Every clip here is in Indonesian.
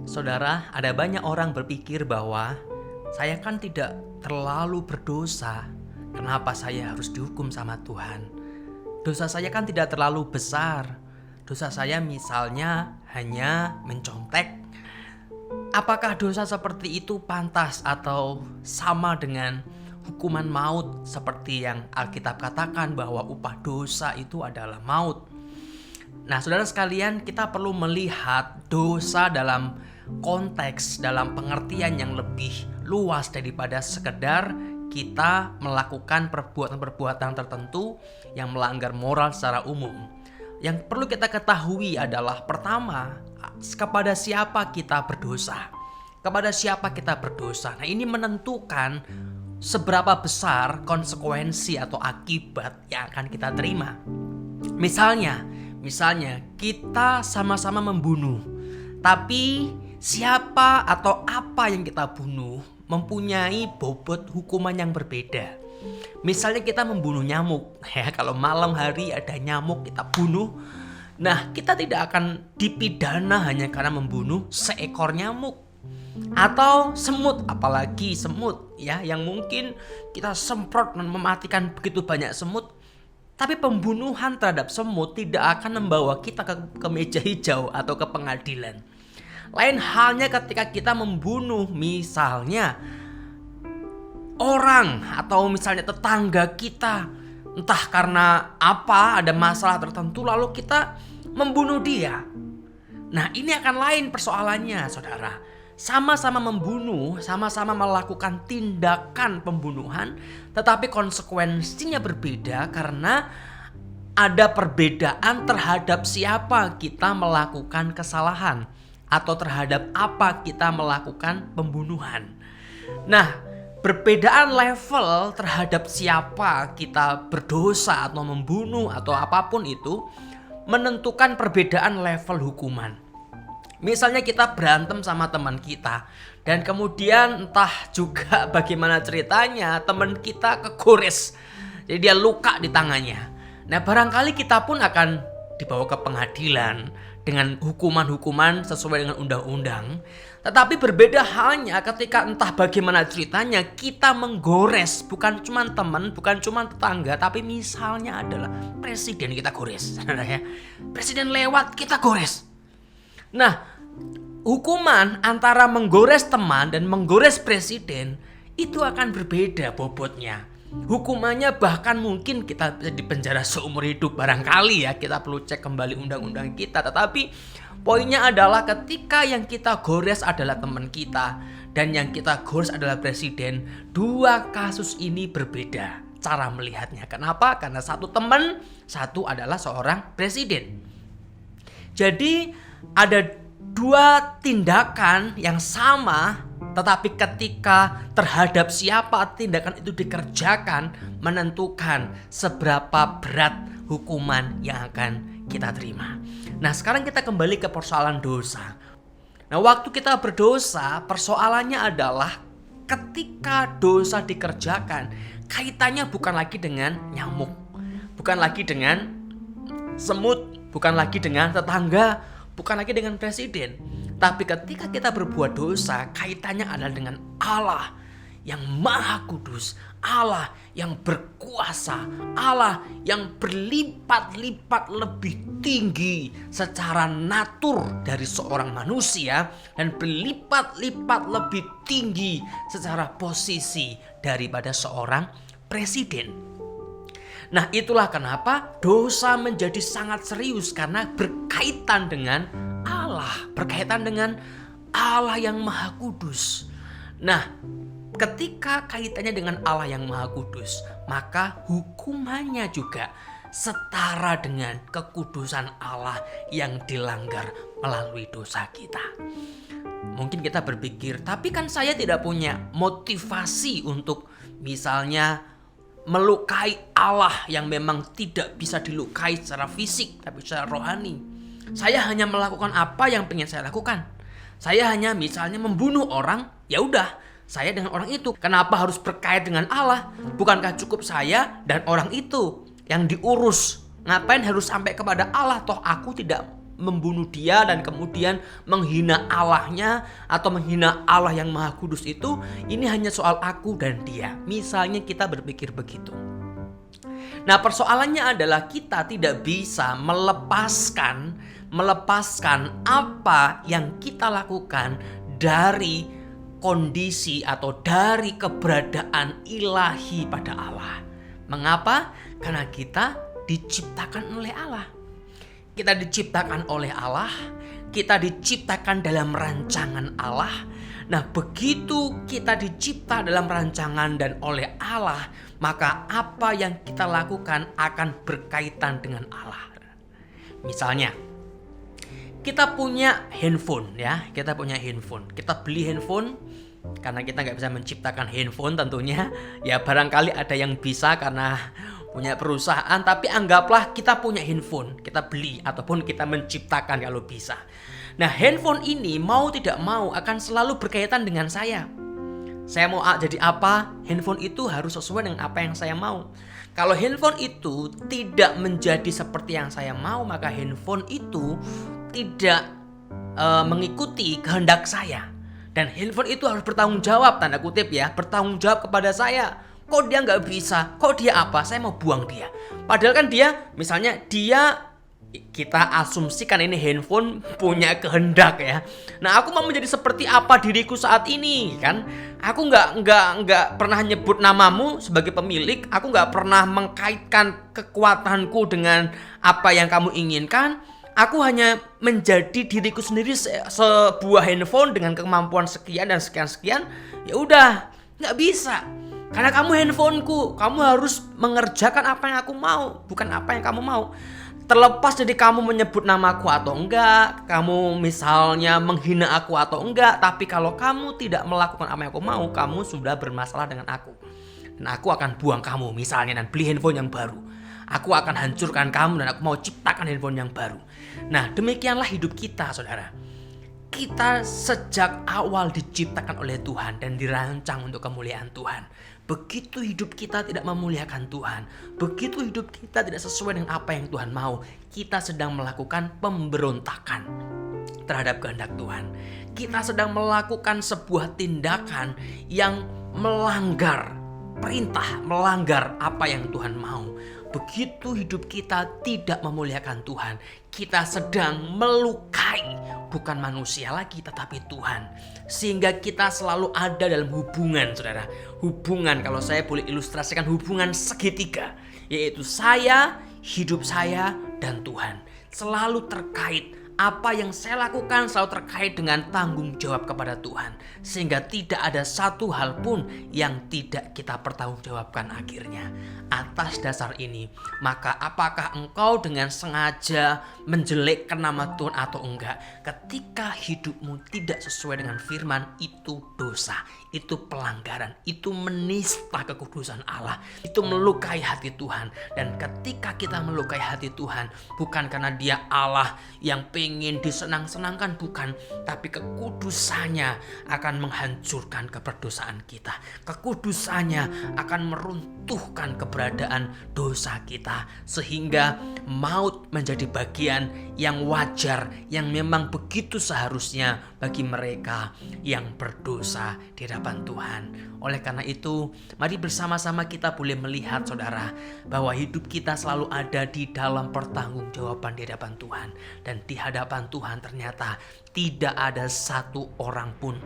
Saudara, ada banyak orang berpikir bahwa saya kan tidak terlalu berdosa. Kenapa saya harus dihukum sama Tuhan? Dosa saya kan tidak terlalu besar. Dosa saya misalnya hanya mencontek. Apakah dosa seperti itu pantas atau sama dengan hukuman maut seperti yang Alkitab katakan bahwa upah dosa itu adalah maut? Nah, saudara sekalian, kita perlu melihat dosa dalam konteks, dalam pengertian yang lebih luas daripada sekedar kita melakukan perbuatan-perbuatan tertentu yang melanggar moral secara umum. Yang perlu kita ketahui adalah pertama, kepada siapa kita berdosa. Kepada siapa kita berdosa. Nah, ini menentukan seberapa besar konsekuensi atau akibat yang akan kita terima. Misalnya kita sama-sama membunuh, tapi siapa atau apa yang kita bunuh mempunyai bobot hukuman yang berbeda. Misalnya kita membunuh nyamuk, ya kalau malam hari ada nyamuk kita bunuh. Nah, kita tidak akan dipidana hanya karena membunuh seekor nyamuk. Atau semut, apalagi semut ya yang mungkin kita semprot dan mematikan begitu banyak semut. Tapi pembunuhan terhadap semut tidak akan membawa kita ke meja hijau atau ke pengadilan. Lain halnya ketika kita membunuh misalnya orang atau misalnya tetangga kita. Entah karena apa, ada masalah tertentu lalu kita membunuh dia. Nah, ini akan lain persoalannya, saudara. Sama-sama membunuh, sama-sama melakukan tindakan pembunuhan, tetapi konsekuensinya berbeda karena ada perbedaan terhadap siapa kita melakukan kesalahan atau terhadap apa kita melakukan pembunuhan. Nah, perbedaan level terhadap siapa kita berdosa atau membunuh atau apapun itu menentukan perbedaan level hukuman. Misalnya kita berantem sama teman kita dan kemudian entah juga bagaimana ceritanya teman kita kegores. Jadi dia luka di tangannya. Nah, barangkali kita pun akan dibawa ke pengadilan dengan hukuman-hukuman sesuai dengan undang-undang. Tetapi berbeda halnya ketika entah bagaimana ceritanya kita menggores bukan cuma teman, bukan cuma tetangga, tapi misalnya adalah presiden kita gores. Presiden lewat kita gores. Nah, hukuman antara menggores teman dan menggores presiden itu akan berbeda bobotnya. Hukumannya bahkan mungkin kita bisa dipenjara seumur hidup barangkali ya. Kita perlu cek kembali undang-undang kita. Tetapi poinnya adalah ketika yang kita gores adalah teman kita dan yang kita gores adalah presiden, dua kasus ini berbeda cara melihatnya. Kenapa? Karena satu teman, satu adalah seorang presiden. Jadi ada dua tindakan yang sama, tetapi ketika terhadap siapa tindakan itu dikerjakan menentukan seberapa berat hukuman yang akan kita terima. Nah, sekarang kita kembali ke persoalan dosa. Nah, waktu kita berdosa, persoalannya adalah ketika dosa dikerjakan, kaitannya bukan lagi dengan nyamuk, bukan lagi dengan semut, bukan lagi dengan tetangga, bukan lagi dengan presiden. Tapi ketika kita berbuat dosa, kaitannya adalah dengan Allah yang Maha Kudus, Allah yang berkuasa, Allah yang berlipat-lipat lebih tinggi secara natur dari seorang manusia dan berlipat-lipat lebih tinggi secara posisi daripada seorang presiden. Nah, itulah kenapa dosa menjadi sangat serius karena berkaitan dengan Allah, berkaitan dengan Allah yang Maha Kudus. Nah, ketika kaitannya dengan Allah yang Maha Kudus, maka hukumannya juga setara dengan kekudusan Allah yang dilanggar melalui dosa kita. Mungkin kita berpikir, tapi kan saya tidak punya motivasi untuk misalnya melukai Allah yang memang tidak bisa dilukai secara fisik tapi secara rohani. Saya hanya melakukan apa yang pengen saya lakukan. Saya hanya misalnya membunuh orang, ya udah, saya dengan orang itu. Kenapa harus berkait dengan Allah? Bukankah cukup saya dan orang itu yang diurus? Ngapain harus sampai kepada Allah? Toh aku tidak membunuh dia dan kemudian menghina Allahnya atau menghina Allah yang Maha Kudus itu, ini hanya soal aku dan dia. Misalnya kita berpikir begitu. Nah, persoalannya adalah kita tidak bisa melepaskan apa yang kita lakukan dari kondisi atau dari keberadaan ilahi pada Allah. Mengapa? Karena kita diciptakan oleh Allah. Kita diciptakan oleh Allah, kita diciptakan dalam rancangan Allah. Nah, begitu kita dicipta dalam rancangan dan oleh Allah, maka apa yang kita lakukan akan berkaitan dengan Allah. Misalnya, kita punya handphone ya, kita beli handphone karena kita nggak bisa menciptakan handphone tentunya. Ya barangkali ada yang bisa karena punya perusahaan, tapi anggaplah kita punya handphone, kita beli ataupun kita menciptakan kalau bisa. Nah, handphone ini mau tidak mau akan selalu berkaitan dengan saya. Saya mau jadi apa, handphone itu harus sesuai dengan apa yang saya mau. Kalau handphone itu tidak menjadi seperti yang saya mau, maka handphone itu tidak mengikuti kehendak saya. Dan handphone itu harus bertanggung jawab, tanda kutip ya, bertanggung jawab kepada saya. Kok dia nggak bisa? Kok dia apa? Saya mau buang dia. Padahal kan dia, misalnya kita asumsikan ini handphone punya kehendak ya. Nah, aku mau menjadi seperti apa diriku saat ini kan? Aku nggak pernah nyebut namamu sebagai pemilik. Aku nggak pernah mengkaitkan kekuatanku dengan apa yang kamu inginkan. Aku hanya menjadi diriku sendiri, sebuah handphone dengan kemampuan sekian dan sekian. Ya udah, nggak bisa. Karena kamu handphoneku, kamu harus mengerjakan apa yang aku mau, bukan apa yang kamu mau. Terlepas dari kamu menyebut namaku atau enggak, kamu misalnya menghina aku atau enggak, tapi kalau kamu tidak melakukan apa yang aku mau, kamu sudah bermasalah dengan aku. Dan aku akan buang kamu misalnya dan beli handphone yang baru. Aku akan hancurkan kamu dan aku mau ciptakan handphone yang baru. Nah, demikianlah hidup kita, saudara. Kita sejak awal diciptakan oleh Tuhan dan dirancang untuk kemuliaan Tuhan. Begitu hidup kita tidak memuliakan Tuhan, begitu hidup kita tidak sesuai dengan apa yang Tuhan mau, kita sedang melakukan pemberontakan terhadap kehendak Tuhan. Kita sedang melakukan sebuah tindakan yang melanggar perintah, melanggar apa yang Tuhan mau. Begitu hidup kita tidak memuliakan Tuhan, kita sedang melukai bukan manusia lagi tetapi Tuhan. Sehingga kita selalu ada dalam hubungan, saudara. Hubungan, kalau saya boleh ilustrasikan, hubungan segitiga, yaitu saya, hidup saya, dan Tuhan. Selalu terkait. Apa yang saya lakukan selalu terkait dengan tanggung jawab kepada Tuhan. Sehingga tidak ada satu hal pun yang tidak kita pertanggungjawabkan akhirnya. Atas dasar ini, maka apakah engkau dengan sengaja menjelekkan nama Tuhan atau enggak? Ketika hidupmu tidak sesuai dengan firman, itu dosa, itu pelanggaran, itu menista kekudusan Allah, itu melukai hati Tuhan. Dan ketika kita melukai hati Tuhan, bukan karena Dia Allah yang ingin disenang-senangkan, bukan, tapi kekudusannya akan menghancurkan keberdosaan kita. Kekudusannya akan meruntuhkan keberadaan dosa kita, sehingga maut menjadi bagian yang wajar, yang memang begitu seharusnya bagi mereka yang berdosa di hadapan Tuhan. Oleh karena itu, mari bersama-sama kita boleh melihat, saudara, bahwa hidup kita selalu ada di dalam pertanggungjawaban di hadapan Tuhan. Dan di hadapan Tuhan ternyata tidak ada satu orang pun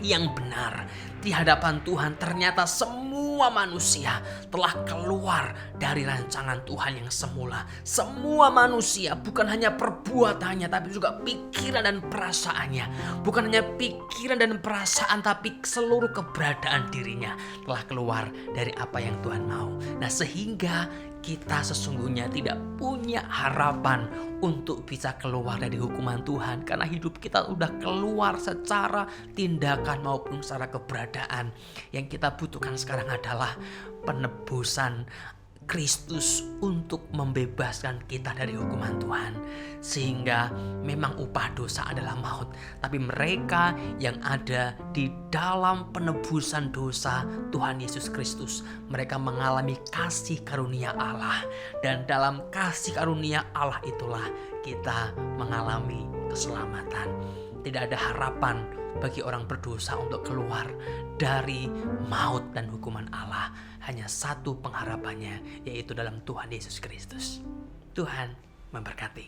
yang benar. Di hadapan Tuhan ternyata semua manusia telah keluar dari rancangan Tuhan yang semula. Semua manusia, bukan hanya perbuatannya tapi juga pikiran dan perasaannya. Bukan hanya pikiran dan perasaan tapi seluruh keberadaan dirinya telah keluar dari apa yang Tuhan mau. Nah, sehingga kita sesungguhnya tidak punya harapan untuk bisa keluar dari hukuman Tuhan, karena hidup kita sudah keluar secara tindakan maupun secara keberadaan. Yang kita butuhkan sekarang adalah penebusan Kristus untuk membebaskan kita dari hukuman Tuhan. Sehingga memang upah dosa adalah maut, tapi mereka yang ada di dalam penebusan dosa Tuhan Yesus Kristus, mereka mengalami kasih karunia Allah. Dan dalam kasih karunia Allah itulah kita mengalami keselamatan. Tidak ada harapan bagi orang berdosa untuk keluar dari maut dan hukuman Allah. Hanya satu pengharapannya, yaitu dalam Tuhan Yesus Kristus. Tuhan memberkati.